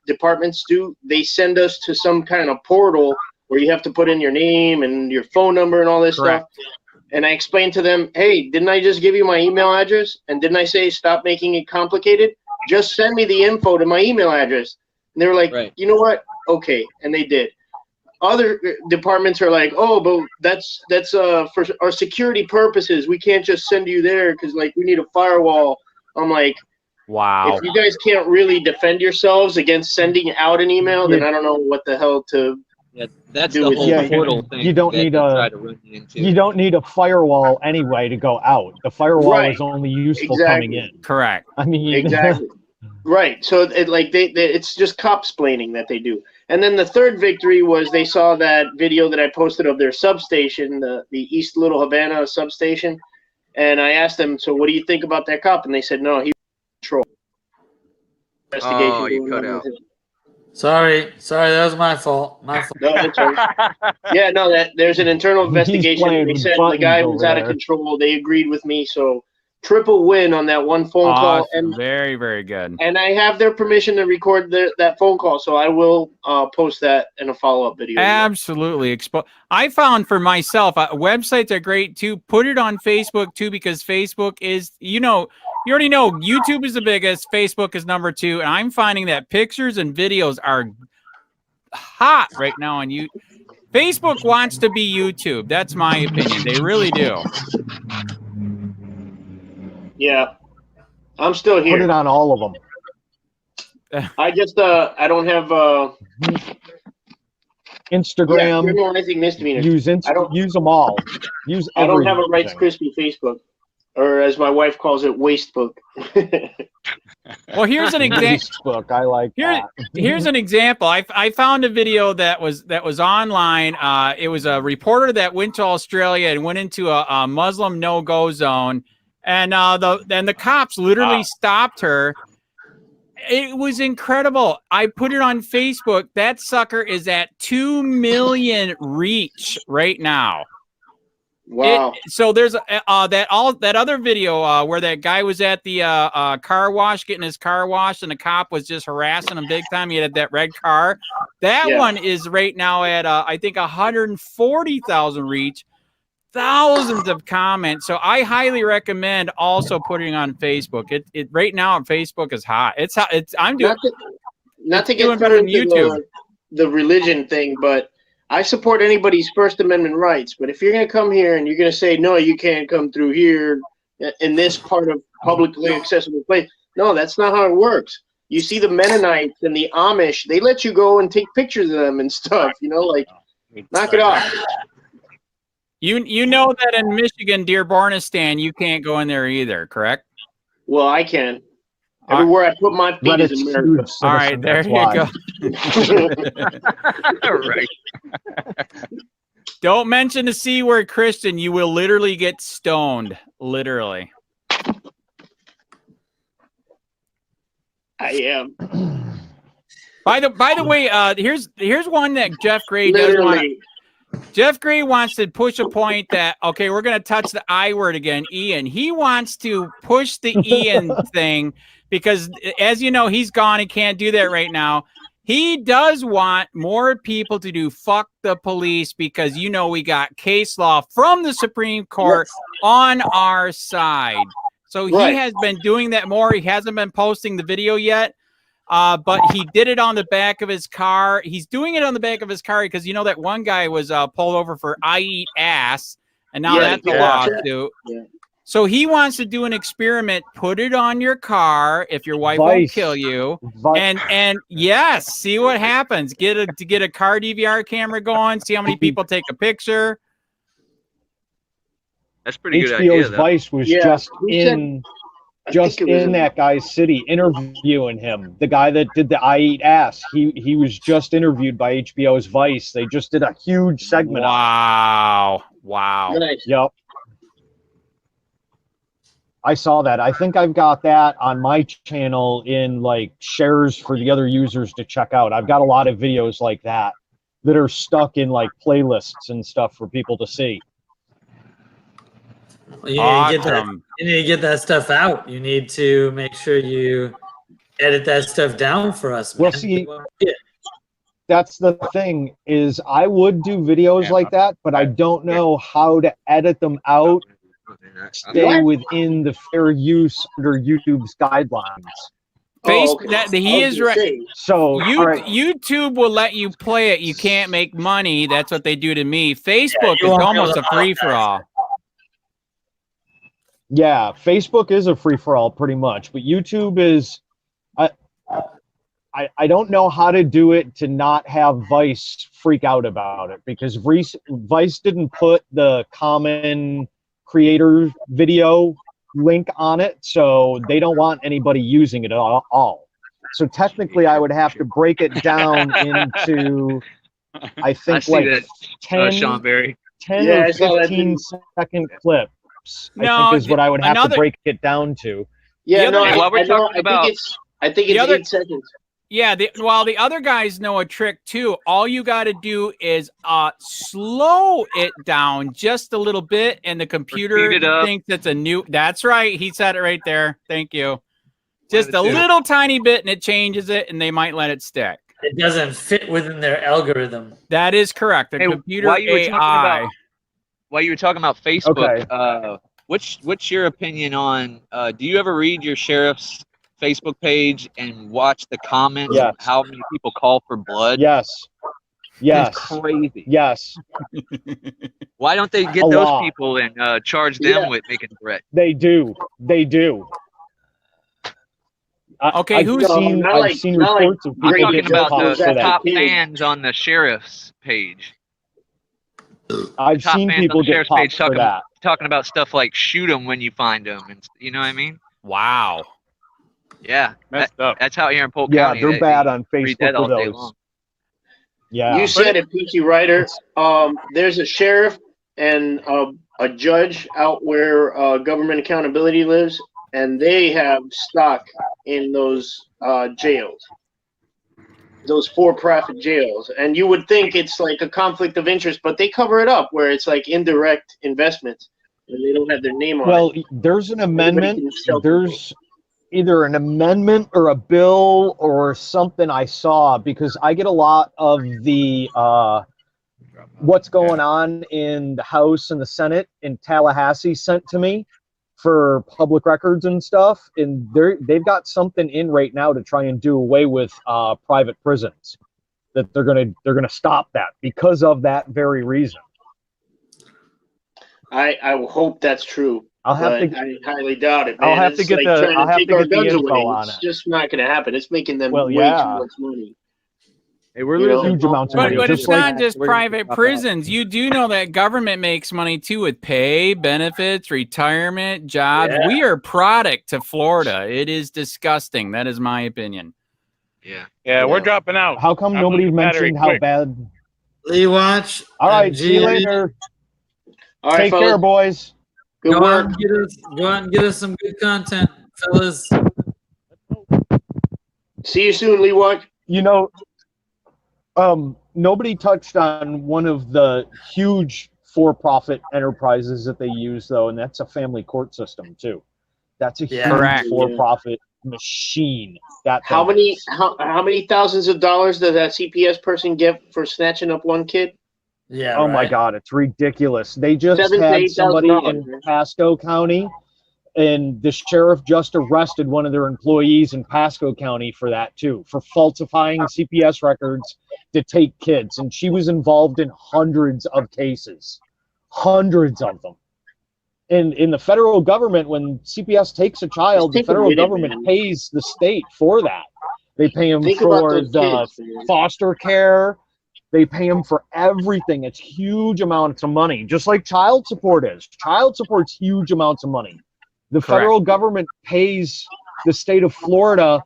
departments do, they send us to some kind of portal where you have to put in your name and your phone number and all this Correct. stuff. And I explained to them, hey, didn't I just give you my email address? And didn't I say stop making it complicated? Just send me the info to my email address. And they were like, Right. you know what? Okay. And they did. Other departments are like, oh, but that's for our security purposes. We can't just send you there because, like, we need a firewall. I'm like, Wow. if you guys can't really defend yourselves against sending out an email, then I don't know what the hell to. Yeah, that's Do the with- whole Yeah, portal thing. you don't that need they a- try to run you into. You don't need a firewall anyway to go out. The firewall Right. is only useful Exactly. coming in. Correct. I mean, Exactly. Right. So it's just cop-splaining that they do. And then the third victory was they saw that video that I posted of their substation, the East Little Havana substation. And I asked them, so what do you think about that cop? And they said, no, he was control. Oh, you going cut on out. with him. Sorry, that was my fault. My fault. No, that's all right. Yeah, no, there's an internal investigation. playing They with said the buttons guy was over out of there. control. They agreed with me. So triple win on that one phone call. Awesome. Very, very good. And I have their permission to record that phone call, so I will post that in a follow-up video. Absolutely. I found for myself, websites are great too. Put it on Facebook too, because Facebook is, you already know YouTube is the biggest, Facebook is number 2. And I'm finding that pictures and videos are hot right now on you. Facebook wants to be YouTube. That's my opinion. They really do. Yeah, I'm still put it here. on all of them. I just I don't have Instagram, criminal anything misdemeanor. use them all. Use I don't have a everything. Rice Krispie Facebook, or as my wife calls it, Wastebook. Well, here's an example. Facebook, I like that. Here's an example. I found a video that was online. It was a reporter that went to Australia and went into a Muslim no-go zone, and the cops literally stopped her. It was incredible. I put it on Facebook. That sucker is at 2 million reach right now. Wow. So there's that other video where that guy was at the car wash getting his car washed, and the cop was just harassing him big time. He had that red car. That Yeah. one is right now at I think 140,000 reach, thousands of comments. So I highly recommend also putting on Facebook. It right now on Facebook is hot. It's hot. I'm doing not to doing get better better than into YouTube. the religion thing, but I support anybody's First Amendment rights. But if you're going to come here and you're going to say, no, you can't come through here in this part of publicly accessible place, no, that's not how it works. You see the Mennonites and the Amish, they let you go and take pictures of them and stuff, like, knock it off. You know that in Michigan, Dearbornistan, you can't go in there either, correct? Well, I can. Everywhere I put my feet But is it's America. All right, there that's you why. go. All right. Don't mention the C word, Christian. You will literally get stoned. Literally. I am. By the way, here's one that Jeff Gray does want. Literally. Jeff Gray wants to push a point that, okay, we're going to touch the I word again, Ian. He wants to push the Ian thing because, as you know, he's gone and can't do that right now. he does want more people to do fuck the police because, you know, we got case law from the Supreme Court on our side. So he has been doing that more. He hasn't been posting the video yet, but he did it on the back of his car. He's doing it on the back of his car because, you know, that one guy was pulled over for I eat ass, and now that's a lawsuit. Yeah. So he wants to do an experiment. Put it on your car if your wife won't kill you, and yes, see what happens. Get a car DVR camera going. See how many people take a picture. That's pretty good HBO's idea. Vice was just in that guy's city interviewing him. The guy that did the I eat ass. He was just interviewed by HBO's Vice. They just did a huge segment. Wow. Nice. Yep. I saw that. I think I've got that on my channel in like shares for the other users to check out. I've got a lot of videos like that are stuck in like playlists and stuff for people to see. Well, you need to get that stuff out. You need to make sure you edit that stuff down for us. Well, see, that's the thing is I would do videos like that, but I don't know how to edit them out. Stay within the fair use under YouTube's guidelines. He is right. So YouTube will let you play it. You can't make money. That's what they do to me. Facebook is almost a free for all. Yeah, Facebook is a free for all pretty much, but YouTube is. I don't know how to do it to not have Vice freak out about it because Vice didn't put the common creator video link on it, so they don't want anybody using it at all. So technically I would have to break it down into I think like 10 or 15 second clips. I think is what I would have to break it down to. Yeah, I think it's 8 seconds. Yeah, the other guys know a trick too. All you got to do is slow it down just a little bit, and the computer thinks it's a new. That's right. He said it right there. Thank you. Just a little tiny bit, and it changes it, and they might let it stick. It doesn't fit within their algorithm. That is correct. The computer AI. While you were talking about Facebook, what's your opinion on? Do you ever read your sheriff's Facebook page and watch the comments of how many people call for blood? Yes. It's crazy. Yes. Why don't they get those people and charge them with making threats? They do. Okay, I've seen reports of people talking getting about calls the for that. top fans on the sheriff's page. I've seen people get popped for that. Talking about stuff like shoot them when you find them, and you know what I mean? Wow. Yeah, that's out here in Polk Yeah, County. they're bad on Facebook for those. Yeah. You said it, Peachy Ryder. There's a sheriff and a judge out where government accountability lives, and they have stock in those jails, those for-profit jails. And you would think it's like a conflict of interest, but they cover it up where it's like indirect investments, and they don't have their name on it. Well, there's an amendment. There's either an amendment or a bill or something I saw, because I get a lot of the what's going on in the House and the Senate in Tallahassee sent to me for public records and stuff, and they've got something in right now to try and do away with private prisons. That they're gonna stop that because of that very reason. I hope that's true. I highly doubt it, man. I'll have to get the info on it. It's just not going to happen. It's making them way too much money. Hey, we're losing huge amounts of money. But it's not just private prisons. You do know that government makes money too with pay, benefits, retirement, jobs. Yeah. We are product to Florida. It is disgusting. That is my opinion. Yeah, we're dropping out. How come nobody mentioned how bad? LEOAFFAIRS. All right, see you later. All right, take care, boys. Good work. Go out and get us some good content, fellas. See you soon, LeeWatch. You know, nobody touched on one of the huge for-profit enterprises that they use, though, and that's a family court system, too. That's a huge for-profit machine. That How thing many is. how many thousands of dollars does that CPS person get for snatching up one kid? Yeah. Oh my right. God, it's ridiculous. They just $7,000 to had $8,000, somebody in man. Pasco County, and the sheriff just arrested one of their employees in Pasco County for that too, for falsifying CPS records to take kids. And she was involved in hundreds of cases, hundreds of them. And in the federal government, when CPS takes a child, the Just take a federal minute, government man. pays the state for that. They pay them Think about for those the kids, man. foster care. They pay them for everything. It's huge amounts of money, just like child support is. Child support's huge amounts of money. The Correct. federal government pays the state of Florida.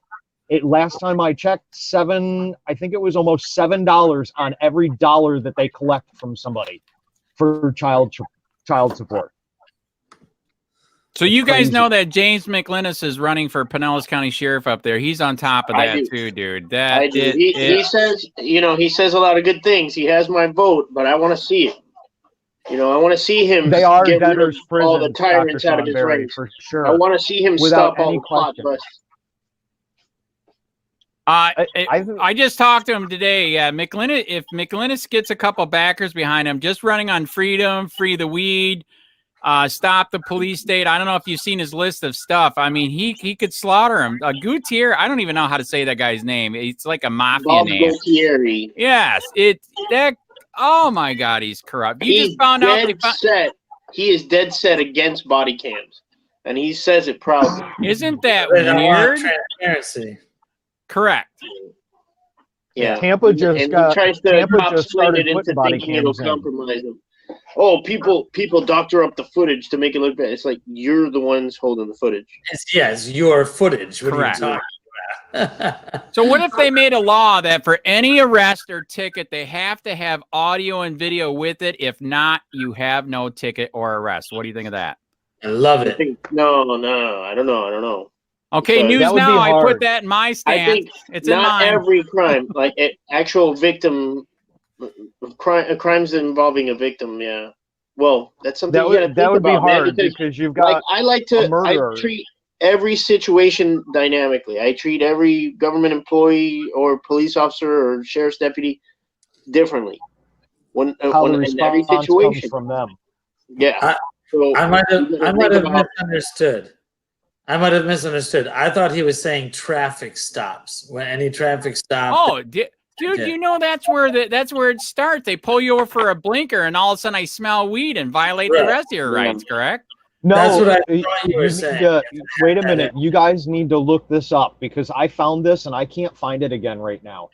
Last time I checked, I think it was almost $7 on every dollar that they collect from somebody for child support. So you guys Crazy. know that James McLinnis is running for Pinellas County Sheriff up there. He's on top of I that do. too, dude. I do. He says, he says a lot of good things. He has my vote, but I want to see it. I want to see him They are get rid of debtors' all the prisons, tyrants Dr. out of his Sean Berry, ranks. for sure. I want to see him Without stop all any the plot question. busts. I just talked to him today. Yeah, McLinnis. If McLinnis gets a couple backers behind him, just running on freedom, free the weed, stop the police state. I don't know if you've seen his list of stuff. I mean, he could slaughter him. Gualtieri. I don't even know how to say that guy's name. It's like a mafia Bob name. Gualtieri. Yes, that. Oh my God, he's corrupt. You He's just found out. set. He is dead set against body cams, and he says it proudly. Isn't that They don't want weird? transparency. Correct. Yeah, Tampa just and got. he tries to Tampa cop just swing started it into putting body thinking it'll cams in. compromise him. Oh, people doctor up the footage to make it look bad. It's like you're the ones holding the footage. It's your footage. What Correct. are you talking about? So what if they made a law that for any arrest or ticket, they have to have audio and video with it? If not, you have no ticket or arrest. What do you think of that? I love I it. think no, I don't know. Okay, Because news That would be now. I put hard. that in my I stance. think It's in not mine. every crime, like actual victim, crimes involving a victim. Yeah. Well, that's something That you gotta would think be about, man, hard because you've got I a murderer. treat every situation dynamically. I treat every government employee or police officer or sheriff's deputy differently. how the In every response comes situation. from them. Yeah. So I might you gotta have think about- misunderstood. I thought he was saying traffic stops. When any traffic stop. Oh, dude, Okay. you know that's where it starts. They pull you over for a blinker, and all of a sudden I smell weed and violate the Right. rest of your rights. Correct? No, That's what I you thought you were need saying. to- wait a minute. You guys need to look this up because I found this and I can't find it again right now.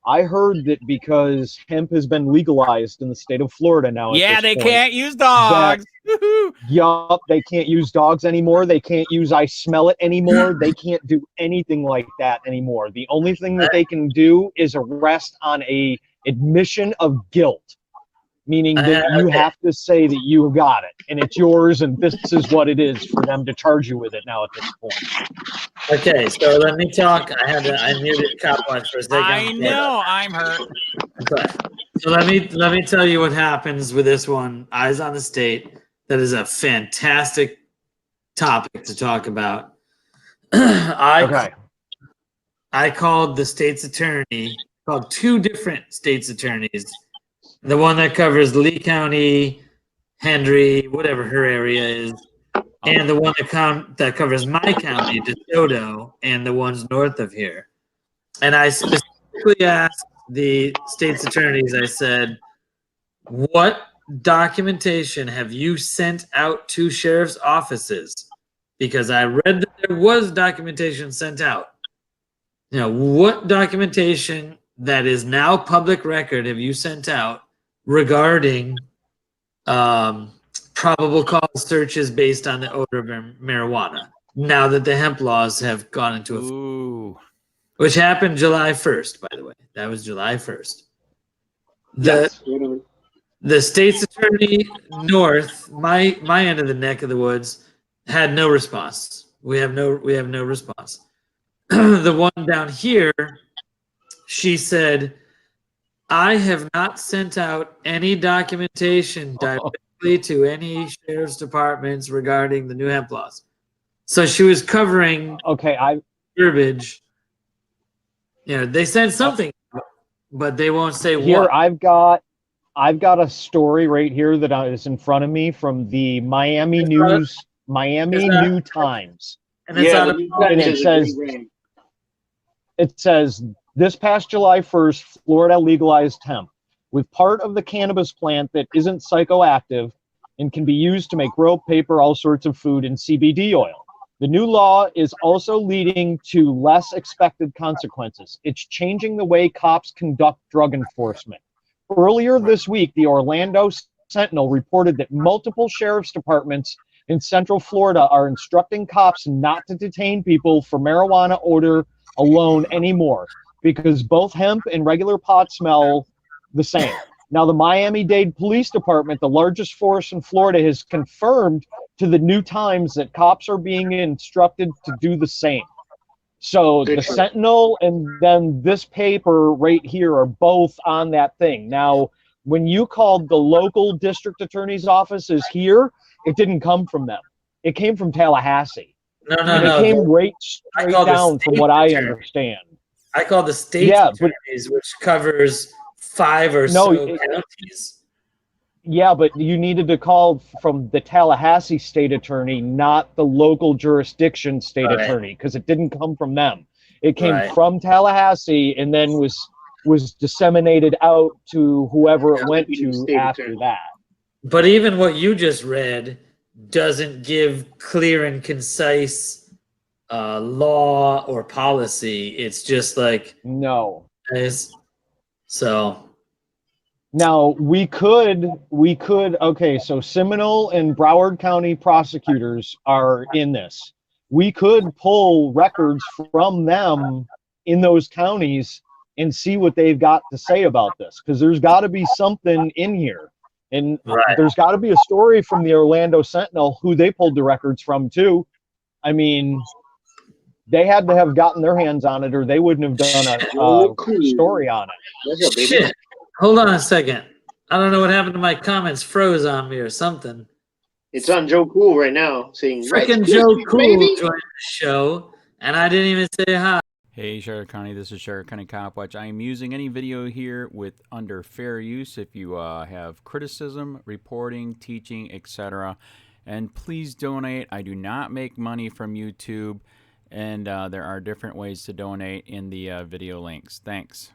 I heard that because hemp has been legalized in the state of Florida now. Yeah, at they this point, can't use dogs. Woohoo. Yup, they can't use dogs anymore. They can't use I smell it anymore. They can't do anything like that anymore. The only thing that they can do is arrest on a admission of guilt, meaning that you have to say that you got it and it's yours and this is what it is for them to charge you with it now at this point. Okay, so let me talk. I muted Copwatch for a second. I know I'm hurt. Okay. So let me tell you what happens with this one. Eyes on the State. That is a fantastic topic to talk about. I called the state's attorney, called two different state's attorneys. The one that covers Lee County, Hendry, whatever her area is, and the one that covers my county, DeSoto, and the ones north of here. And I specifically asked the state's attorneys, I said, what documentation have you sent out to sheriff's offices? Because I read that there was documentation sent out. What documentation that is now public record have you sent out regarding probable cause searches based on the odor of marijuana now that the hemp laws have gone into effect? Ooh. Which happened July 1st, by the way. That was July 1st. The state's attorney north, my end of the neck of the woods, had no response. We have no response. The one down here, she said, I have not sent out any documentation directly to any sheriff's departments regarding the new hemp laws. So she was covering. Okay, verbiage. You know, they send something, but they won't say Here, what. I've got a story right here that is in front of me from the Miami New Times. And it's Yeah, out the of New And Times it is a says, great brand. it says, this past July 1st, Florida legalized hemp with part of the cannabis plant that isn't psychoactive and can be used to make rope, paper, all sorts of food, and CBD oil. The new law is also leading to less expected consequences. It's changing the way cops conduct drug enforcement. Earlier this week, the Orlando Sentinel reported that multiple sheriff's departments in Central Florida are instructing cops not to detain people for marijuana odor alone anymore because both hemp and regular pot smell the same. Now, the Miami-Dade Police Department, the largest force in Florida, has confirmed to the New Times that cops are being instructed to do the same. So Good the shit. Sentinel and then this paper right here are both on that thing. Now, when you called the local district attorney's offices here, it didn't come from them. It came from Tallahassee. No, And it came right straight called the down from state what I attorney. understand. I call the state Yeah, but attorneys, which covers 5 or No, so counties. yeah, but you needed to call from the Tallahassee state attorney, not the local jurisdiction state Right. attorney, because it didn't come from them. It came Right. from Tallahassee and then was disseminated out to whoever it went Deputy to state after attorney. that. But even what you just read doesn't give clear and concise law or policy. It's just like, No. so. Now we could okay, so Seminole and Broward County prosecutors are in this. We could pull records from them in those counties and see what they've got to say about this, because there's got to be something in here. And Right. there's got to be a story from the Orlando Sentinel who they pulled the records from too. I mean, they had to have gotten their hands on it or they wouldn't have done a story on it. What's up, baby? Shit. Hold on a second. I don't know what happened to my comments. Froze on me or something. It's on Joe Cool right now, saying Freaking Rice Joe Krispies, Cool baby. joined the show, and I didn't even say hi. Hey, Sheriff County, this is Sheriff County Copwatch. I am using any video here with under fair use if you have criticism, reporting, teaching, etc. And please donate. I do not make money from YouTube, and there are different ways to donate in the video links. Thanks.